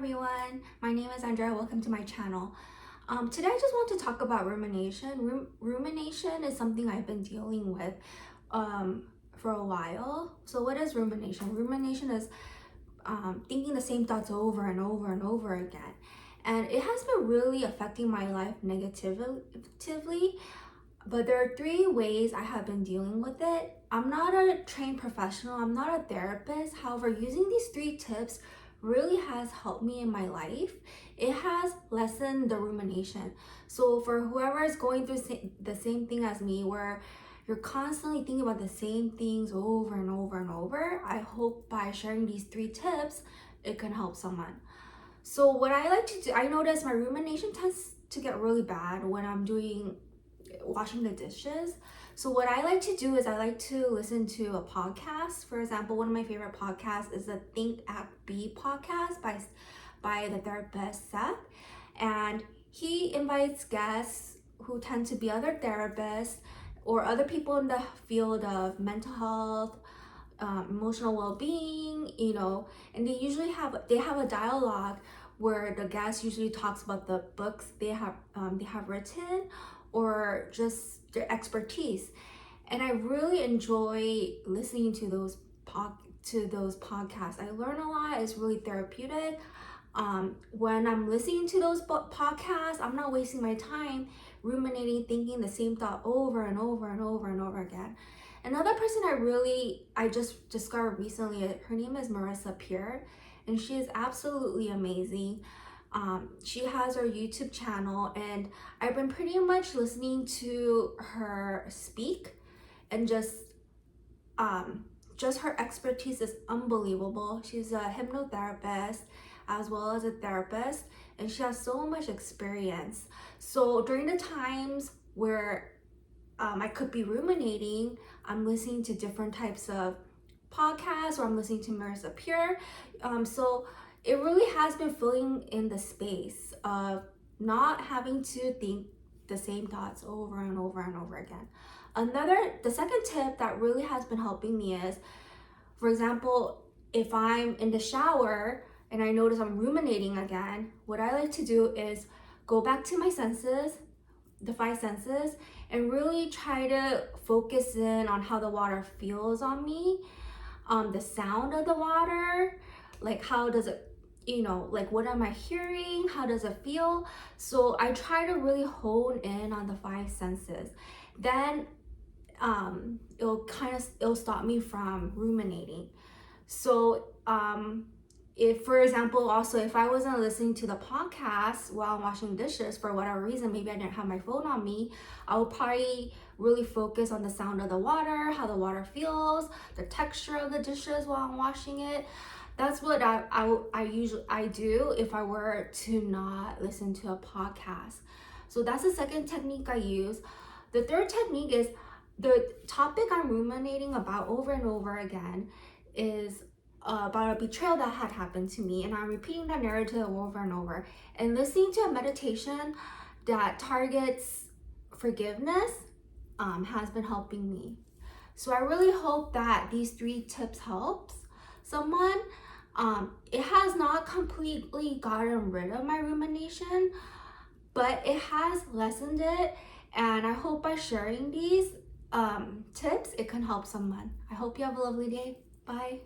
everyone, my name is Andrea. Welcome to my channel. Today I just want to talk about rumination. Rumination is something I've been dealing with for a while. So what is rumination? Rumination is thinking the same thoughts over and over and over again. And it has been really affecting my life negatively. But there are 3 ways I have been dealing with it. I'm not a trained professional. I'm not a therapist. However, using these 3 tips really has helped me in my life. It has lessened the rumination. So for whoever is going through the same thing as me, where you're constantly thinking about the same things over and over and over, I hope by sharing these 3 tips, it can help someone. So what I like to do, I notice my rumination tends to get really bad when I'm washing the dishes. So what I like to do is I like to listen to a podcast. For example, one of my favorite podcasts is the Think Abate podcast by the therapist Seth, and he invites guests who tend to be other therapists or other people in the field of mental health, emotional well-being, and they usually have a dialogue where the guest usually talks about the books they have written or just their expertise. And I really enjoy listening to those podcasts. I learn a lot. It's really therapeutic. When I'm listening to those podcasts, I'm not wasting my time ruminating, thinking the same thought over and over and over and over again. Another person I just discovered recently, her name is Marisa, and she is absolutely amazing. She has her YouTube channel, and I've been pretty much listening to her speak, and just her expertise is unbelievable. She's a hypnotherapist as well as a therapist, and she has so much experience. So during the times where I could be ruminating, I'm listening to different types of podcasts, or I'm listening to Marisa. So it really has been filling in the space of not having to think the same thoughts over and over and over again. The second tip that really has been helping me is, for example, if I'm in the shower and I notice I'm ruminating again, what I like to do is go back to my senses, the 5 senses, and really try to focus in on how the water feels on me, the sound of the water, like how does it, like what am I hearing, how does it feel. So I try to really hone in on the 5 senses. Then it'll stop me from ruminating. So if, for example, also if I wasn't listening to the podcast while I'm washing dishes for whatever reason, maybe I didn't have my phone on me, I would probably really focus on the sound of the water, how the water feels, the texture of the dishes while I'm washing it. That's what I usually do if I were to not listen to a podcast. So that's the second technique I use. The third technique is, the topic I'm ruminating about over and over again is about a betrayal that had happened to me, and I'm repeating that narrative over and over, and listening to a meditation that targets forgiveness has been helping me. So I really hope that these 3 tips helps someone. It has not completely gotten rid of my rumination, but it has lessened it, and I hope by sharing these tips it can help someone. I hope you have a lovely day. Bye.